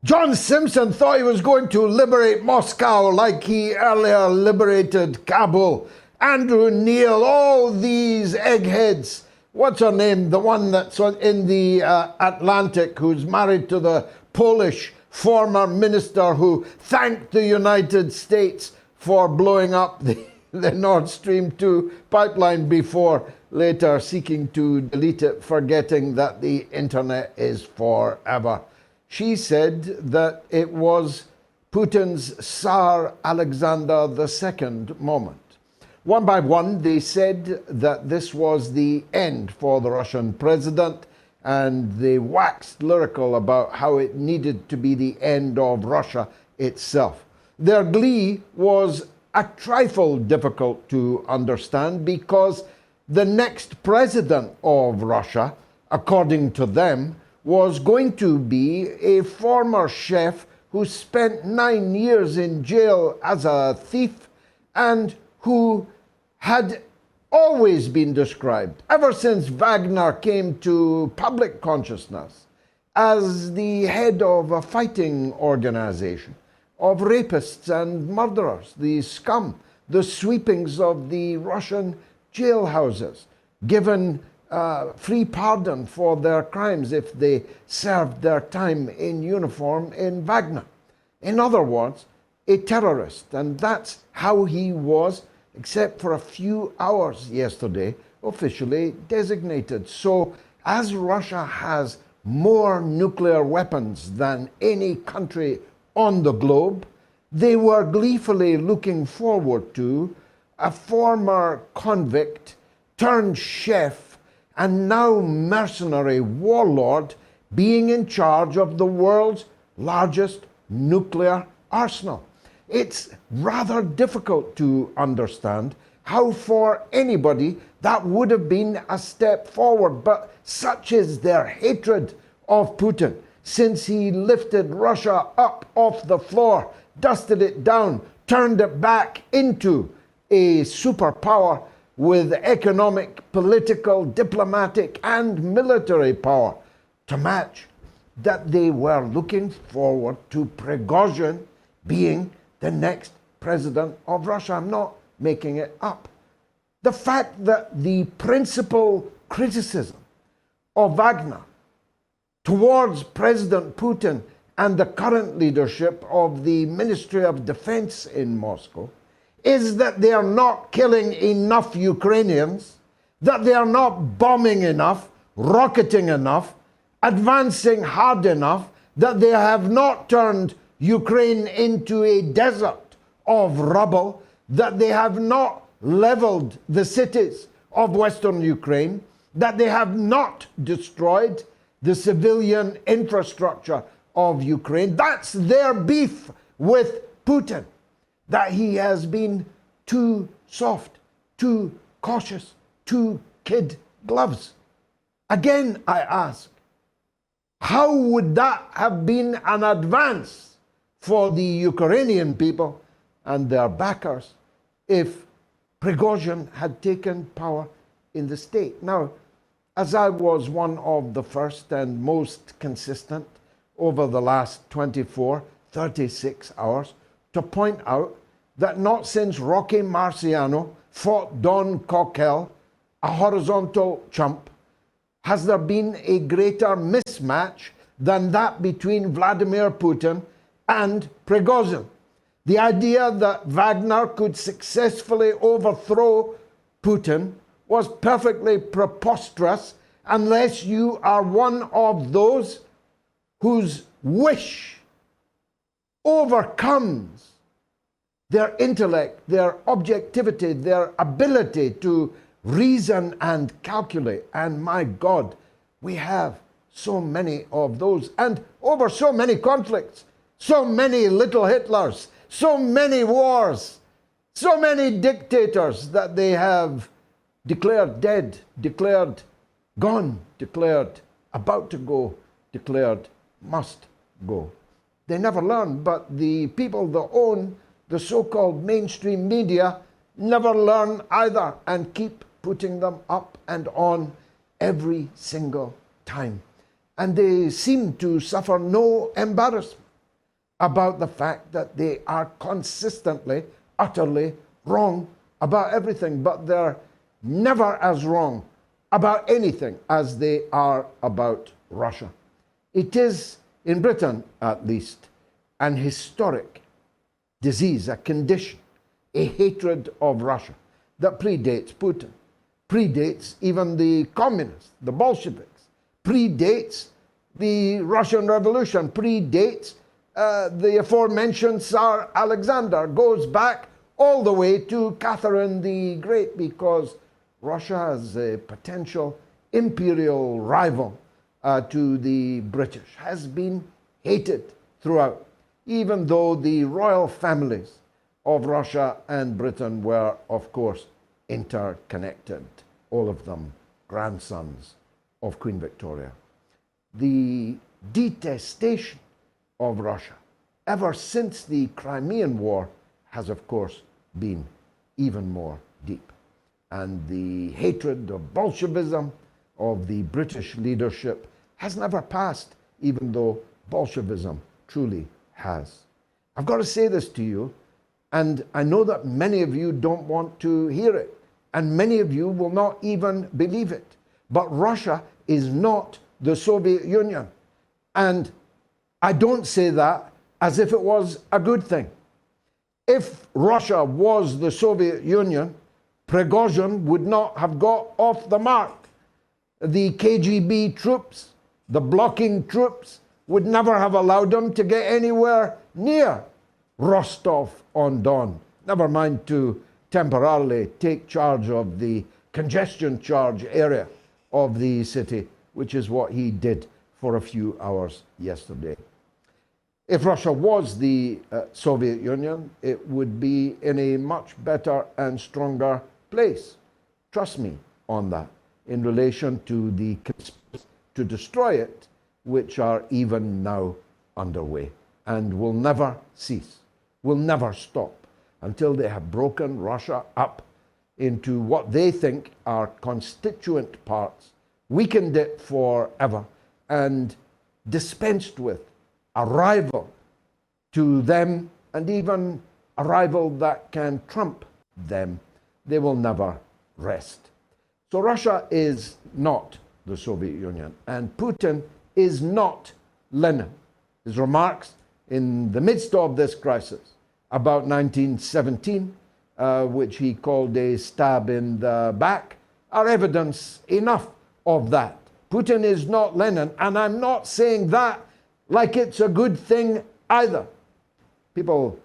John Simpson thought he was going to liberate Moscow like he earlier liberated Kabul. Andrew Neil, all these eggheads. What's her name? The one that's in the Atlantic, who's married to the Polish former minister who thanked the United States for blowing up the Nord Stream 2 pipeline before later seeking to delete it, forgetting that the internet is forever. She said that it was Putin's Tsar Alexander II moment. One by one, they said that this was the end for the Russian president, and they waxed lyrical about how it needed to be the end of Russia itself. Their glee was a trifle difficult to understand because the next president of Russia, according to them, was going to be a former chef who spent 9 years in jail as a thief and who had always been described, ever since Wagner came to public consciousness, as the head of a fighting organization of rapists and murderers, the scum, the sweepings of the Russian jailhouses, given free pardon for their crimes if they served their time in uniform in Wagner. In other words, a terrorist, and that's how he was, except for a few hours yesterday, officially designated. So, as Russia has more nuclear weapons than any country on the globe, they were gleefully looking forward to a former convict turned chef and now mercenary warlord being in charge of the world's largest nuclear arsenal. It's rather difficult to understand how for anybody that would have been a step forward, but such is their hatred of Putin since he lifted Russia up off the floor, dusted it down, turned it back into a superpower with economic, political, diplomatic, and military power to match, that they were looking forward to Prigozhin being the next president of Russia. I'm not making it up. The fact that the principal criticism of Wagner towards President Putin and the current leadership of the Ministry of Defense in Moscow is that they are not killing enough Ukrainians, that they are not bombing enough, rocketing enough, advancing hard enough, that they have not turned Ukraine into a desert of rubble, that they have not leveled the cities of Western Ukraine, that they have not destroyed the civilian infrastructure of Ukraine. That's their beef with Putin, that he has been too soft, too cautious, too kid gloves. Again, I ask, how would that have been an advance for the Ukrainian people and their backers if Prigozhin had taken power in the state? Now, as I was one of the first and most consistent over the last 24, 36 hours to point out that not since Rocky Marciano fought Don Coquel, a horizontal chump, has there been a greater mismatch than that between Vladimir Putin and Prigozhin. The idea that Wagner could successfully overthrow Putin was perfectly preposterous unless you are one of those whose wish overcomes their intellect, their objectivity, their ability to reason and calculate. And my God, we have so many of those, and over so many conflicts, so many little Hitlers, so many wars, so many dictators that they have declared dead, declared gone, declared about to go, declared must go. They never learn, but the people that own the so-called mainstream media never learn either and keep putting them up and on every single time. And they seem to suffer no embarrassment. about the fact that they are consistently, utterly wrong about everything, but they're never as wrong about anything as they are about Russia. It is, in Britain at least, an historic disease, a condition, a hatred of Russia that predates Putin, predates even the communists, the Bolsheviks, predates the Russian Revolution, predates the aforementioned Tsar Alexander, goes back all the way to Catherine the Great, because Russia is a potential imperial rival to the British, has been hated throughout, even though the royal families of Russia and Britain were, of course, interconnected, all of them grandsons of Queen Victoria. The detestation of Russia ever since the Crimean War has, of course, been even more deep. And the hatred of Bolshevism, of the British leadership, has never passed, even though Bolshevism truly has. I've got to say this to you, and I know that many of you don't want to hear it, and many of you will not even believe it. But Russia is not the Soviet Union. And I don't say that as if it was a good thing. If Russia was the Soviet Union, Prigozhin would not have got off the mark. The KGB troops, the blocking troops, would never have allowed him to get anywhere near Rostov-on-Don, never mind to temporarily take charge of the congestion charge area of the city, which is what he did for a few hours yesterday. If Russia was the Soviet Union, it would be in a much better and stronger place. Trust me on that, in relation to the conspiracies to destroy it, which are even now underway and will never cease, will never stop until they have broken Russia up into what they think are constituent parts, weakened it forever, and dispensed with a rival to them, and even a rival that can trump them. They will never rest. So Russia is not the Soviet Union, and Putin is not Lenin. His remarks in the midst of this crisis about 1917, which he called a stab in the back, are evidence enough of that. Putin is not Lenin, and I'm not saying that like it's a good thing either. People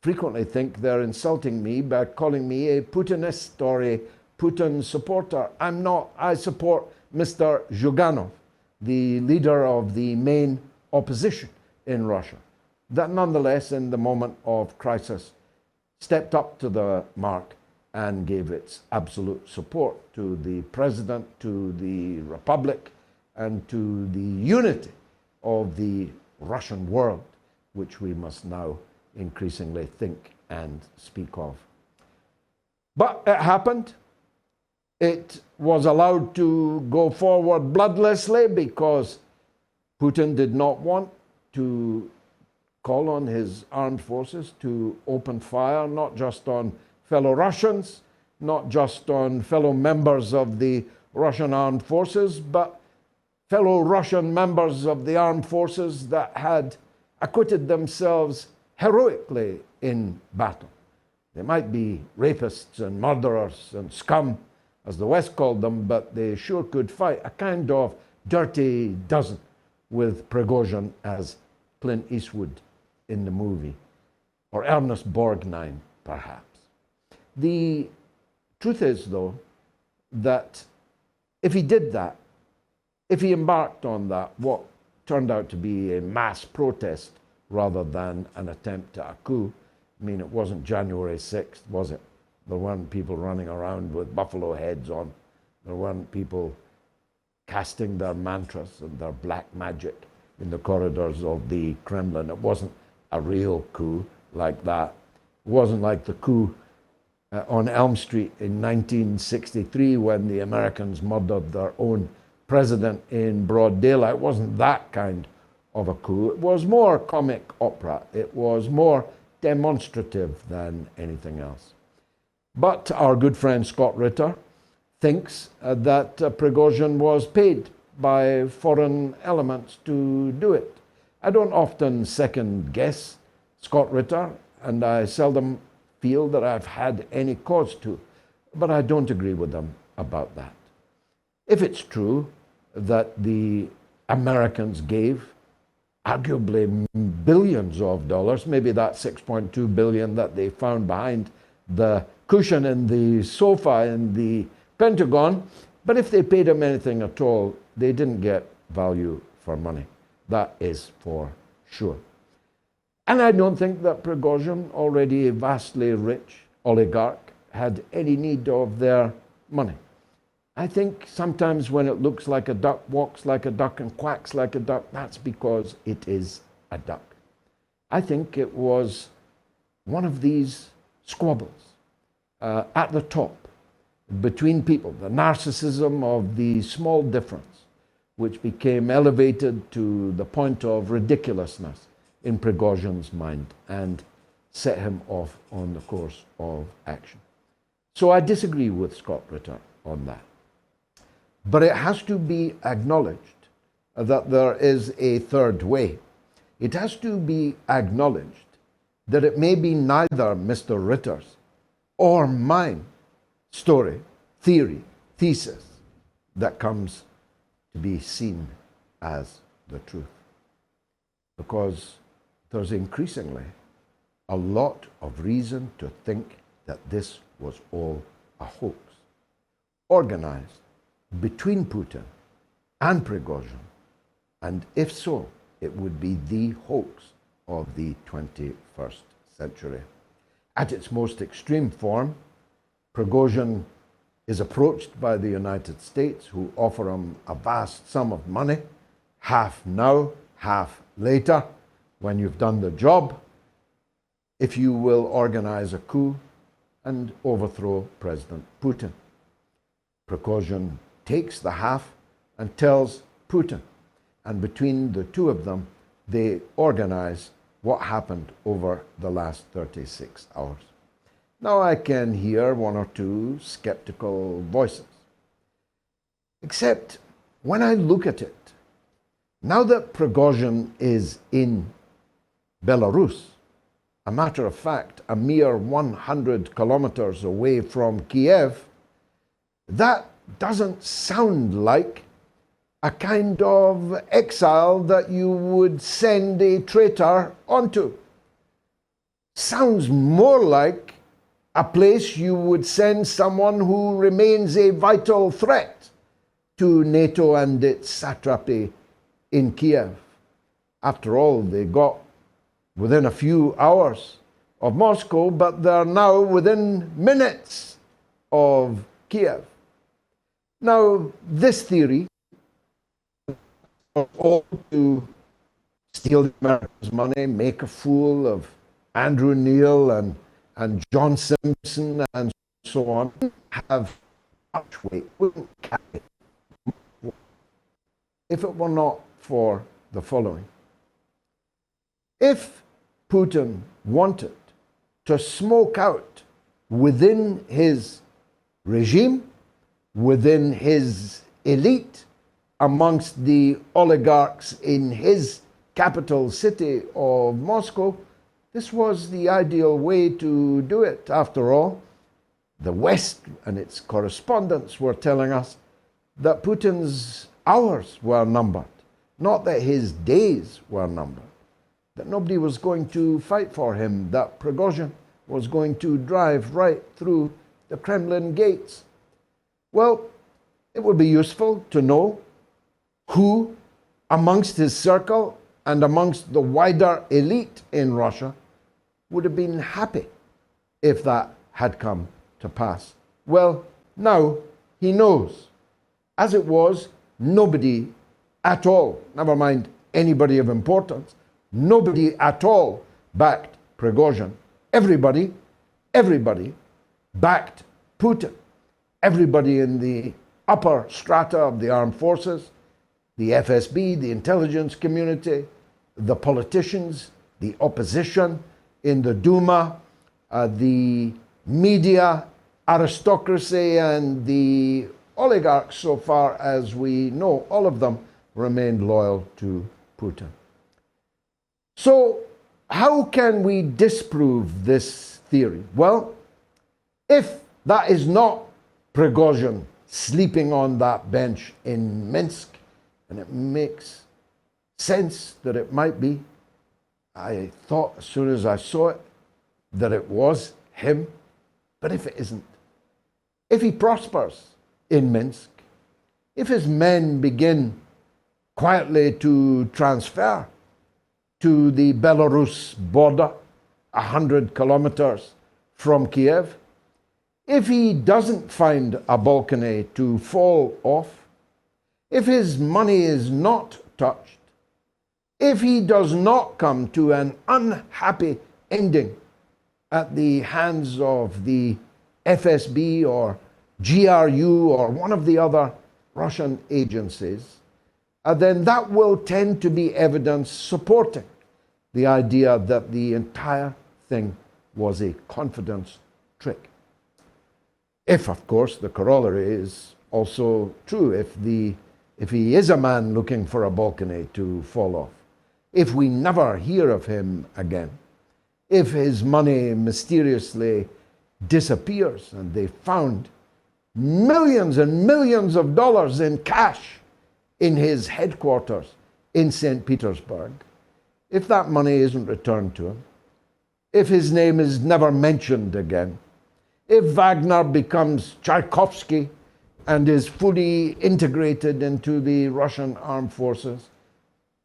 frequently think they're insulting me by calling me a Putinist or a Putin supporter. I'm not. I support Mr. Zhuganov, the leader of the main opposition in Russia, that nonetheless, in the moment of crisis, stepped up to the mark and gave its absolute support to the president, to the republic, and to the unity of the Russian world, which we must now increasingly think and speak of. But it happened. It was allowed to go forward bloodlessly because Putin did not want to call on his armed forces to open fire, not just on fellow Russians, not just on fellow members of the Russian armed forces, but fellow Russian members of the armed forces that had acquitted themselves heroically in battle. They might be rapists and murderers and scum, as the West called them, but they sure could fight, a kind of dirty dozen, with Prigozhin as Clint Eastwood in the movie, or Ernest Borgnine, perhaps. The truth is, though, that if he did that, if he embarked on that, what turned out to be a mass protest rather than an attempt at a coup, I mean, it wasn't January 6th, was it? There weren't people running around with buffalo heads on. There weren't people casting their mantras and their black magic in the corridors of the Kremlin. It wasn't a real coup like that. It wasn't like the coup on Elm Street in 1963 when the Americans murdered their own president in broad daylight. It wasn't that kind of a coup. It was more comic opera. It was more demonstrative than anything else. But our good friend Scott Ritter thinks that Prigozhin was paid by foreign elements to do it. I don't often second guess Scott Ritter, and I seldom feel that I've had any cause to, but I don't agree with him about that. If it's true that the Americans gave arguably billions of dollars, maybe that 6.2 billion that they found behind the cushion in the sofa in the Pentagon, but if they paid him anything at all, they didn't get value for money. That is for sure. And I don't think that Prigozhin, already a vastly rich oligarch, had any need of their money. I think sometimes when it looks like a duck, walks like a duck, and quacks like a duck, that's because it is a duck. I think it was one of these squabbles at the top between people, the narcissism of the small difference, which became elevated to the point of ridiculousness in Prigozhin's mind and set him off on the course of action. So I disagree with Scott Ritter on that. But it has to be acknowledged that there is a third way. It has to be acknowledged that it may be neither Mr. Ritter's or mine story, theory, thesis that comes to be seen as the truth. Because there's increasingly a lot of reason to think that this was all a hoax, organized between Putin and Prigozhin, and if so, it would be the hoax of the 21st century. At its most extreme form, Prigozhin is approached by the United States, who offer him a vast sum of money, half now, half later, when you've done the job, if you will organize a coup and overthrow President Putin. Prigozhin takes the half and tells Putin, and between the two of them, they organize what happened over the last 36 hours. Now I can hear one or two skeptical voices. Except when I look at it, now that Prigozhin is in Belarus, a matter of fact, a mere 100 kilometers away from Kiev, that doesn't sound like a kind of exile that you would send a traitor onto. Sounds more like a place you would send someone who remains a vital threat to NATO and its satrapy in Kiev. After all, they got within a few hours of Moscow, but they're now within minutes of Kiev. Now, this theory of all to steal the Americans' money, make a fool of Andrew Neil and John Simpson and so on, have much weight, wouldn't carry if it were not for the following. If Putin wanted to smoke out within his regime, within his elite, amongst the oligarchs in his capital city of Moscow, this was the ideal way to do it. After all, the West and its correspondents were telling us that Putin's hours were numbered, not that his days were numbered, that nobody was going to fight for him, that Prigozhin was going to drive right through the Kremlin gates. Well, it would be useful to know who amongst his circle and amongst the wider elite in Russia would have been happy if that had come to pass. Well, now he knows. As it was, nobody at all, never mind anybody of importance, nobody at all backed Prigozhin. Everybody backed Putin. Everybody in the upper strata of the armed forces, the FSB, the intelligence community, the politicians, the opposition in the Duma, the media, aristocracy, and the oligarchs, so far as we know, all of them remained loyal to Putin. So how can we disprove this theory? Well, if that is not Prigozhin sleeping on that bench in Minsk, and it makes sense that it might be, I thought as soon as I saw it that it was him, but if it isn't, if he prospers in Minsk, if his men begin quietly to transfer to the Belarus border, 100 kilometers from Kiev, if he doesn't find a balcony to fall off, if his money is not touched, if he does not come to an unhappy ending at the hands of the FSB or GRU or one of the other Russian agencies, then that will tend to be evidence supporting the idea that the entire thing was a confidence trick. If, of course, the corollary is also true, if he is a man looking for a balcony to fall off, if we never hear of him again, if his money mysteriously disappears and they found millions and millions of dollars in cash in his headquarters in St. Petersburg, if that money isn't returned to him, if his name is never mentioned again, if Wagner becomes Tchaikovsky and is fully integrated into the Russian armed forces,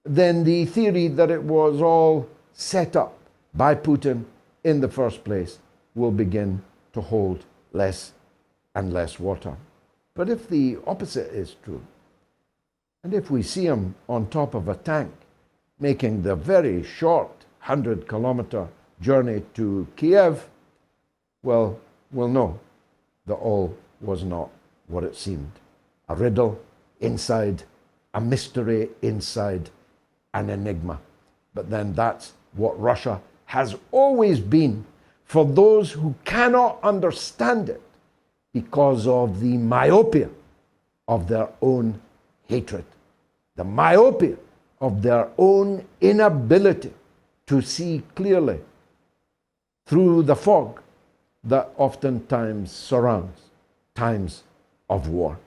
then the theory that it was all set up by Putin in the first place will begin to hold less and less water. But if the opposite is true, and if we see him on top of a tank making the very short 100-kilometer journey to Kiev, well, we'll know that all was not what it seemed. A riddle inside, a mystery inside, an enigma. But then that's what Russia has always been for those who cannot understand it because of the myopia of their own hatred, the myopia of their own inability to see clearly through the fog that oftentimes surrounds times of war.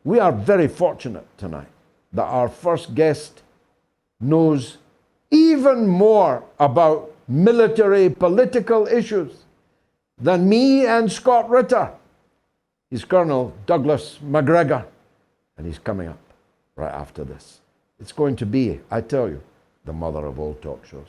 We are very fortunate tonight that our first guest knows even more about military political issues than me and Scott Ritter. He's Colonel Douglas MacGregor, and he's coming up right after this. It's going to be, I tell you, the mother of all talk shows.